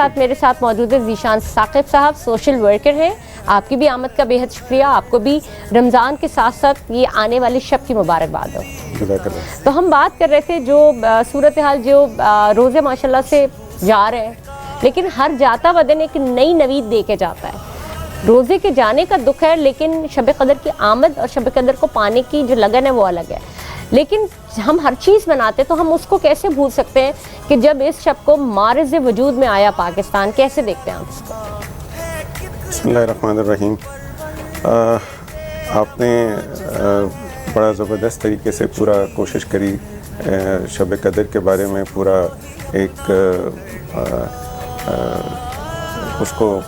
ساتھ میرے ساتھ موجود ہے ذیشان ثاقب صاحب، سوشل ورکر ہیں. آپ کی بھی آمد کا بے حد شکریہ. آپ کو بھی رمضان کے ساتھ ساتھ یہ آنے والی شب کی مبارکباد ہو. تو ہم بات کر رہے تھے جو صورتحال جو روزے ماشاءاللہ سے جا رہے ہیں، لیکن ہر جاتا ہوا دن ایک نئی نوید دے کے جاتا ہے. روزے کے جانے کا دکھ ہے، لیکن شب قدر کی آمد اور شب قدر کو پانے کی جو لگن ہے وہ الگ ہے. لیکن ہم ہر چیز مناتے تو ہم اس کو کیسے بھول سکتے ہیں کہ جب اس شب کو معرض وجود میں آیا پاکستان، کیسے دیکھتے ہیں آپ اس کو؟ بسم اللہ الرحمن الرحیم. آپ نے بڑا زبردست طریقے سے پورا کوشش کری شب قدر کے بارے میں پورا ایک اس کو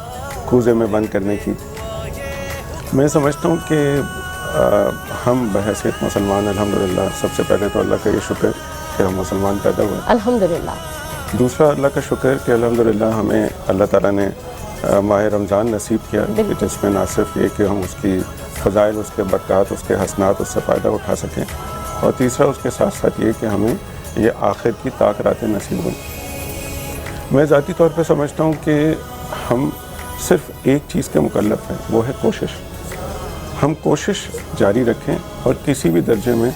کوزے میں بند کرنے کی. میں سمجھتا ہوں کہ ہم بحیثیت مسلمان الحمدللہ، سب سے پہلے تو اللہ کا یہ شکر کہ ہم مسلمان پیدا ہوئے الحمدللہ. دوسرا اللہ کا شکر کہ الحمدللہ ہمیں اللہ تعالیٰ نے ماہ رمضان نصیب کیا کہ جس میں نہ صرف یہ کہ ہم اس کی فضائل، اس کے برکات، اس کے حسنات، اس سے فائدہ اٹھا سکیں، اور تیسرا اس کے ساتھ ساتھ یہ کہ ہمیں یہ آخر کی طاق راتیں نصیب ہوئیں. میں ذاتی طور پہ سمجھتا ہوں کہ ہم صرف ایک چیز کے مکلف ہیں، وہ ہے کوشش. ہم کوشش جاری رکھیں اور کسی بھی درجے میں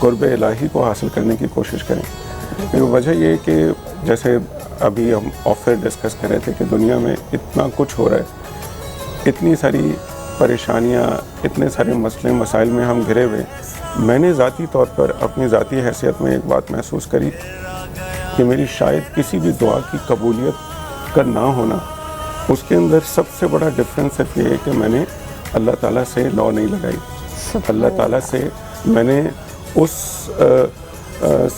قرب الہی کو حاصل کرنے کی کوشش کریں. وجہ یہ کہ جیسے ابھی ہم آف ایئر ڈسکس کر رہے تھے کہ دنیا میں اتنا کچھ ہو رہا ہے، اتنی ساری پریشانیاں، اتنے سارے مسئلے مسائل میں ہم گھرے ہوئے. میں نے ذاتی طور پر اپنی ذاتی حیثیت میں ایک بات محسوس کری کہ میری شاید کسی بھی دعا کی قبولیت کا نہ ہونا، اس کے اندر سب سے بڑا ڈفرینس صرف یہ ہے کہ میں نے اللہ تعالیٰ سے لا نہیں لگائی. اللہ تعالیٰ سے میں نے اس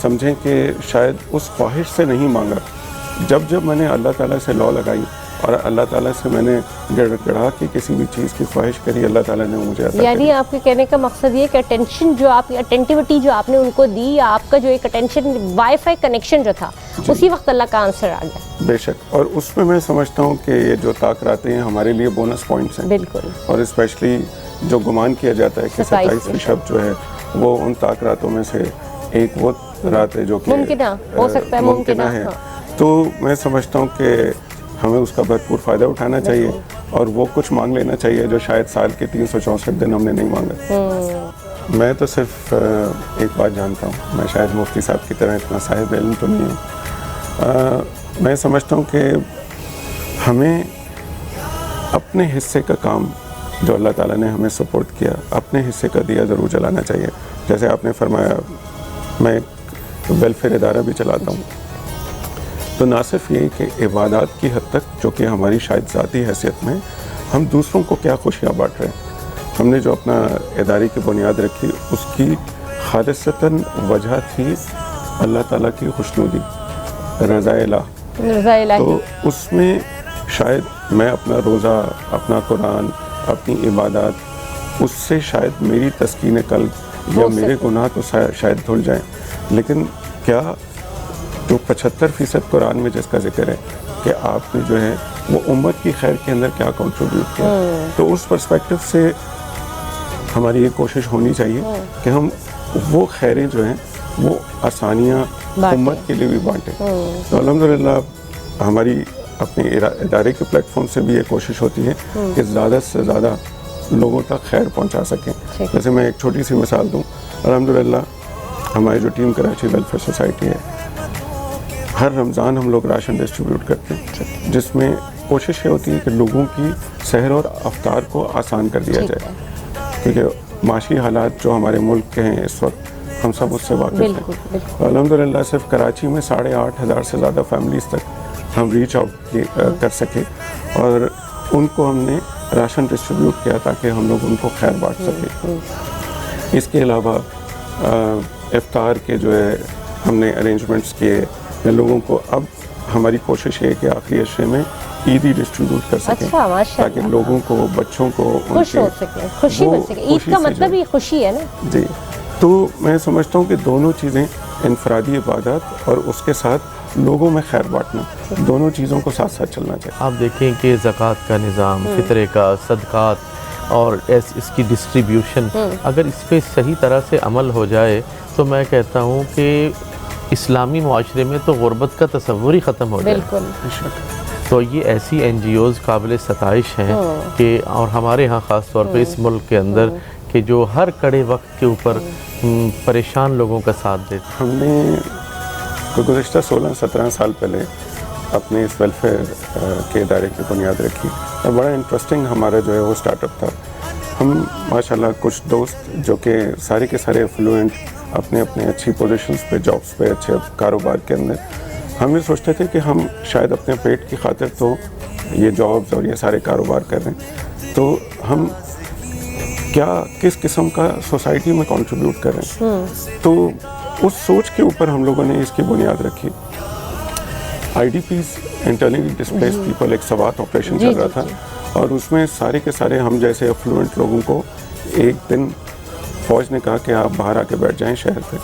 سمجھیں کہ شاید اس خواہش سے نہیں مانگا. جب میں نے اللہ تعالیٰ سے لا لگائی اور اللہ تعالیٰ سے میں نے گڑا کے کسی بھی چیز کی خواہش کری، اللہ تعالیٰ نے مجھے عطا یعنی آپ کے کہنے کا مقصد یہ کہ اٹینشن جو آپ کی اٹینٹیوٹی جو آپ نے ان کو دی، آپ کا جو ایک اٹینشن وائی فائی کنیکشن جو تھا اسی وقت اللہ کا آنسر آ گیا. بے شک. اور اس میں سمجھتا ہوں کہ یہ جو طاق راتیں ہیں ہمارے لیے بونس پوائنٹس ہیں. بالکل. اور اسپیشلی جو گمان کیا جاتا ہے کہ 27ویں شب جو ہے وہ ان طاق راتوں میں سے ایک وہ رات ہے جو کہ ممکنہ ہو سکتا ہے، ممکنہ ہے. تو میں سمجھتا ہوں کہ ہمیں اس کا بھرپور فائدہ اٹھانا چاہیے اور وہ کچھ مانگ لینا چاہیے جو شاید سال کے 364 دن ہم نے نہیں مانگا. میں تو صرف ایک بات جانتا ہوں، میں شاید مفتی صاحب کی طرح اتنا صاحب علم تو نہیں ہوں. میں سمجھتا ہوں کہ ہمیں اپنے حصے کا کام جو اللہ تعالیٰ نے ہمیں سپورٹ کیا، اپنے حصے کا دیا ضرور جلانا چاہیے. جیسے آپ نے فرمایا میں ایک ویلفیئر ادارہ بھی چلاتا ہوں، تو نہ صرف یہ کہ عبادات کی حد تک جو کہ ہماری شاید ذاتی حیثیت میں ہم دوسروں کو کیا خوشیاں بانٹ رہے ہیں. ہم نے جو اپنا ادارے کی بنیاد رکھی اس کی خالصتاً وجہ تھی اللہ تعالیٰ کی خوشنودی، رضا الہ. تو اس میں شاید میں اپنا روزہ، اپنا قرآن، اپنی عبادات، اس سے شاید میری تسکین قلب یا میرے گناہ تو شاید دھل جائیں، لیکن کیا جو 75% قرآن میں جس کا ذکر ہے کہ آپ نے جو ہے وہ امت کی خیر کے اندر کیا کنٹریبیوٹ کیا. تو اس پرسپیکٹو سے ہماری یہ کوشش ہونی چاہیے کہ ہم وہ خیریں جو ہیں وہ آسانیاں امت کے لیے بھی بانٹیں. تو الحمدللہ ہماری اپنے ادارے کے پلیٹ فارم سے بھی یہ کوشش ہوتی ہے کہ زیادہ سے زیادہ لوگوں تک خیر پہنچا سکیں. جیسے میں ایک چھوٹی سی مثال دوں، الحمدللہ ہماری جو ٹیم کراچی ویلفیئر سوسائٹی ہے، ہر رمضان ہم لوگ راشن ڈسٹریبیوٹ کرتے ہیں، جس میں کوشش یہ ہوتی ہے کہ لوگوں کی سحر اور افطار کو آسان کر دیا جائے، کیونکہ معاشی حالات جو ہمارے ملک کے ہیں اس وقت ہم سب اس سے واقف ہیں. الحمدللہ صرف کراچی میں 8,500 سے زیادہ فیملیز تک ہم ریچ آؤٹ کر سکے اور ان کو ہم نے راشن ڈسٹریبیوٹ کیا تاکہ ہم لوگ ان کو خیر بانٹ سکیں. اس کے علاوہ افطار کے جو ہے ہم نے ارینجمنٹس کیے لوگوں کو. اب ہماری کوشش ہے کہ آخری عشرے میں عیدی ڈسٹریبیوٹ کر سکیں تاکہ لوگوں کو، بچوں کو خوش ہو سکے، خوشی مل سکے. عید کا مطلب ہی خوشی ہے نا. جی. تو میں سمجھتا ہوں کہ دونوں چیزیں، انفرادی عبادات اور اس کے ساتھ لوگوں میں خیر بانٹنا، دونوں چیزوں کو ساتھ ساتھ چلنا چاہیے. آپ دیکھیں کہ زکوٰۃ کا نظام، فطرے کا، صدقات اور اس کی ڈسٹریبیوشن، اگر اس پہ صحیح طرح سے عمل ہو جائے تو میں کہتا ہوں کہ اسلامی معاشرے میں تو غربت کا تصور ہی ختم ہو جائے. بالکل. تو تو یہ ایسی NGOs قابل ستائش ہیں کہ اور ہمارے ہاں خاص طور پہ اس ملک کے اندر کہ جو ہر کڑے وقت کے اوپر پریشان لوگوں کا ساتھ دیتے ہیں. ہم نے گزشتہ 16-17 سال پہلے اپنے اس ویلفیئر کے ادارے کی بنیاد رکھی اور بڑا انٹرسٹنگ ہمارا جو ہے وہ اسٹارٹ اپ تھا. ہم ماشاءاللہ کچھ دوست جو کہ سارے کے سارے افلوئنٹ اپنے اپنے اچھی پوزیشنز پہ، جابس پہ، اچھے کاروبار کے اندر، ہم یہ سوچتے تھے کہ ہم شاید اپنے پیٹ کی خاطر تو یہ جابس اور یہ سارے کاروبار کر رہے ہیں، تو ہم کیا کس قسم کا سوسائٹی میں کنٹریبیوٹ کر رہے ہیں. تو اس سوچ کے اوپر ہم لوگوں نے اس کی بنیاد رکھی. IDPs انٹرنلی ڈسپلیس پیپل ایک سوات آپریشن چل رہا تھا اور اس میں سارے کے سارے ہم جیسے افلوئنٹ لوگوں کو ایک دن فوج نے کہا کہ آپ باہر آ کے بیٹھ جائیں شہر پہ.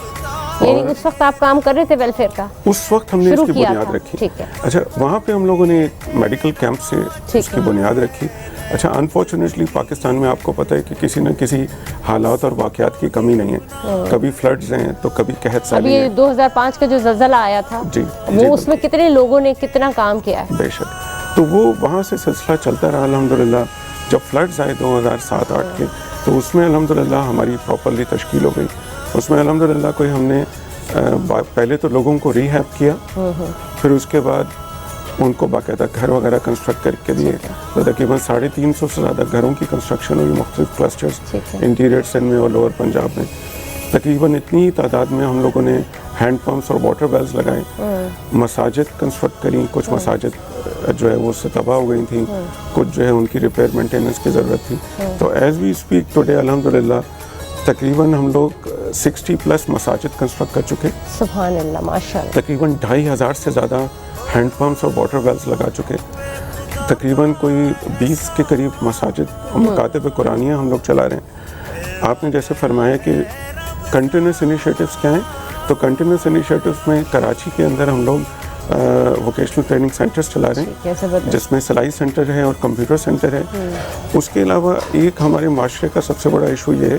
یعنی اس وقت آپ کام کر رہے تھے ویلفیئر کا؟ اس وقت ہم نے اس کی بنیاد رکھی. اچھا وہاں پہ ہم لوگوں نے ایک میڈیکل کیمپ سے اس کی بنیاد رکھی. اچھا انفارچونیٹلی پاکستان میں آپ کو پتہ ہے کہ کسی نہ کسی حالات اور واقعات کی کمی نہیں ہے. کبھی فلڈز ہیں تو کبھی قحط سالی ہے. 2005 کا جو زلزلہ آیا تھا وہ اس میں کتنے لوگوں نے کتنا کام کیا ہے. بے شک. تو وہ وہاں سے سلسلہ چلتا رہا الحمدللہ. جب فلڈز آئے 2007-8 کے تو اس میں الحمدللہ ہماری پراپرلی تشکیل ہو گئی. اس میں الحمدللہ کوئی ہم نے پہلے تو لوگوں کو ری ہیب کیا، پھر اس کے بعد ان کو باقاعدہ گھر وغیرہ کنسٹرکٹ کر کے دیے. تو تقریباً 350 سے زیادہ گھروں کی کنسٹرکشن ہوئی مختلف کلسٹرز انٹیریئر سندھ میں اور لوور پنجاب میں. تقریباً اتنی تعداد میں ہم لوگوں نے ہینڈ پمپس اور واٹر ویلز لگائے. مساجد کنسٹرکٹ کریں. کچھ مساجد جو ہے وہ اس سے تباہ ہو گئی تھیں، کچھ جو ہے ان کی ریپیئر مینٹیننس کی ضرورت تھی. تو ایز وی اسپیک ٹوڈے الحمدللہ تقریباً ہم لوگ 60+ مساجد کنسٹرکٹ کر چکے. سبحان اللہ ماشاء اللہ. تقریباً 2500 سے زیادہ ہینڈ پمپس اور واٹر ویلز لگا چکے. تقریباً کوئی 20 کے قریب مساجد اور مکاتب قرآنیہ ہم لوگ چلا رہے ہیں. آپ نے جیسے فرمایا کہ کنٹینیوس انیشیٹوز کیا ہیں، تو کنٹینیوس انیشیٹوز میں کراچی کے اندر ہم لوگ ووکیشنل ٹریننگ سینٹرز چلا رہے ہیں جس میں سلائی سینٹر ہے اور کمپیوٹر سینٹر ہے. اس کے علاوہ ایک ہمارے معاشرے کا سب سے بڑا ایشو یہ ہے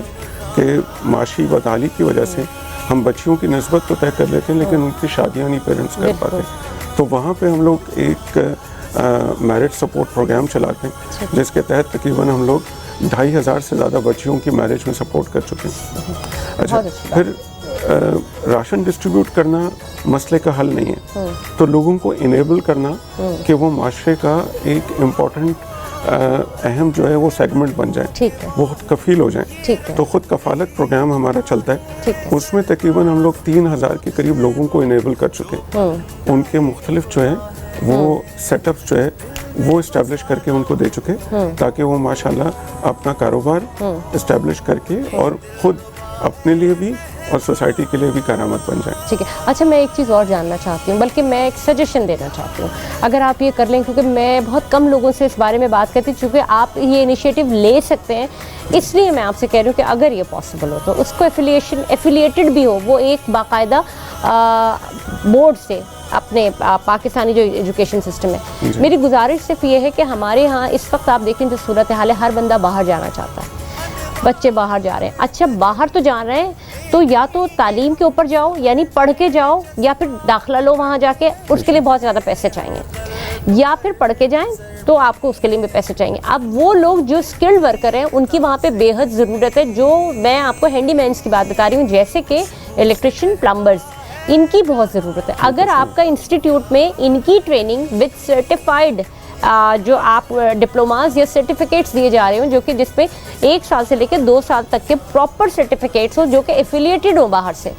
کہ معاشی بدحالی کی وجہ سے ہم بچیوں کی نسبت تو طے کر لیتے ہیں لیکن ان کی شادیاں نہیں پیرنٹس کر پاتے. تو وہاں پہ ہم لوگ ایک میرج سپورٹ پروگرام چلاتے ہیں جس کے تحت تقریباً ہم لوگ 2500 سے زیادہ بچیوں کی میرج میں سپورٹ کر چکے ہیں. اچھا پھر راشن ڈسٹریبیوٹ کرنا مسئلے کا حل نہیں ہے، تو لوگوں کو انیبل کرنا کہ وہ معاشرے کا ایک امپورٹنٹ اہم جو ہے وہ سیگمنٹ بن جائیں، وہ خود کفیل ہو جائیں. تو خود کفالت پروگرام ہمارا چلتا ہے. اس میں تقریباً ہم لوگ 3000 کے قریب لوگوں کو انیبل کر چکے. ان کے مختلف جو ہے وہ سیٹ اپس جو ہے وہ اسٹیبلش کر کے ان کو دے چکے تاکہ وہ ماشاءاللہ اپنا کاروبار اسٹیبلش کر کے اور خود اپنے لیے بھی اور سوسائٹی کے لیے بھی کارآمد بن جائیں. ٹھیک ہے. اچھا میں ایک چیز اور جاننا چاہتی ہوں، بلکہ میں ایک سجیشن دینا چاہتی ہوں اگر آپ یہ کر لیں، کیونکہ میں بہت کم لوگوں سے اس بارے میں بات کرتی ہوں. چونکہ آپ یہ انیشیٹو لے سکتے ہیں اس لیے میں آپ سے کہہ رہی ہوں کہ اگر یہ پاسبل ہو تو اس کو ایفیلیٹڈ بھی ہو، وہ ایک باقاعدہ بورڈ سے اپنے پاکستانی جو ایجوکیشن سسٹم ہے. میری گزارش صرف یہ ہے کہ ہمارے ہاں اس وقت آپ دیکھیں جو صورتحال ہے، ہر بندہ باہر جانا چاہتا ہے، بچے باہر جا رہے ہیں. اچھا باہر تو جا رہے ہیں تو یا تو تعلیم کے اوپر جاؤ یعنی پڑھ کے جاؤ، یا پھر داخلہ لو وہاں جا کے، اس کے لیے بہت زیادہ پیسے چاہیے، یا پھر پڑھ کے جائیں تو آپ کو اس کے لیے بھی پیسے چاہیے. اب وہ لوگ جو اسکلڈ ورکر ہیں ان کی وہاں پہ بے حد ضرورت ہے. جو میں آپ کو ہینڈی مینس کی بات بتا رہی ہوں جیسے کہ الیکٹریشین، پلمبرز، ان کی بہت ضرورت ہے. اگر آپ کا انسٹیٹیوٹ میں ان کی ٹریننگ وتھ سرٹیفائڈ جو آپ ڈپلوماز یا سرٹیفکیٹس دیے جا رہے ہوں، جو کہ جس میں 1 سال سے لے کے 2 سال تک کے پراپر سرٹیفکیٹس ہوں جو کہ ایفیلیٹڈ ہوں باہر سے،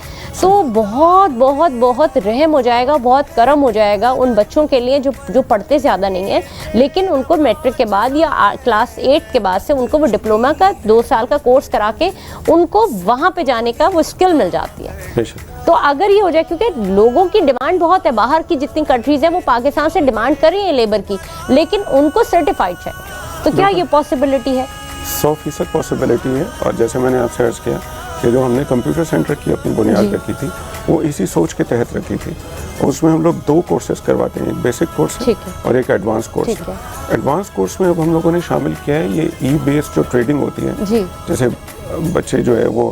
تو بہت بہت بہت رحم ہو جائے گا، بہت کرم ہو جائے گا ان بچوں کے لیے جو پڑھتے زیادہ نہیں ہیں لیکن ان کو میٹرک کے بعد یا کلاس 8 کے بعد سے ان کو وہ ڈپلوما کا 2 سال کا کورس کرا کے ان کو وہاں پہ جانے کا وہ اسکل مل جاتی ہے. تو اگر یہ ہو جائے، کیونکہ لوگوں کی ڈیمانڈ بہت ہے، باہر کی جتنی کنٹریز ہیں وہ پاکستان سے ڈیمانڈ کر رہی ہیں لیبر کی، لیکن ان کو سرٹیفائڈ چاہیے، تو کیا یہ پاسبلٹی ہے؟ 100% پاسبلٹی ہے. اور جیسے میں نے آپ سے عرض کیا کہ جو ہم نے کمپیوٹر سینٹر کی اپنی بنیاد رکھی تھی وہ اسی سوچ کے تحت رکھی تھی. اس میں ہم لوگ 2 کورسز کرواتے ہیں، ایک بیسک کورس اور ایک ایڈوانس کورس. ایڈوانس کورس میں اب ہم لوگوں نے شامل کیا ہے یہ ای بیس جو ٹریڈنگ ہوتی ہے، جیسے بچے جو ہے وہ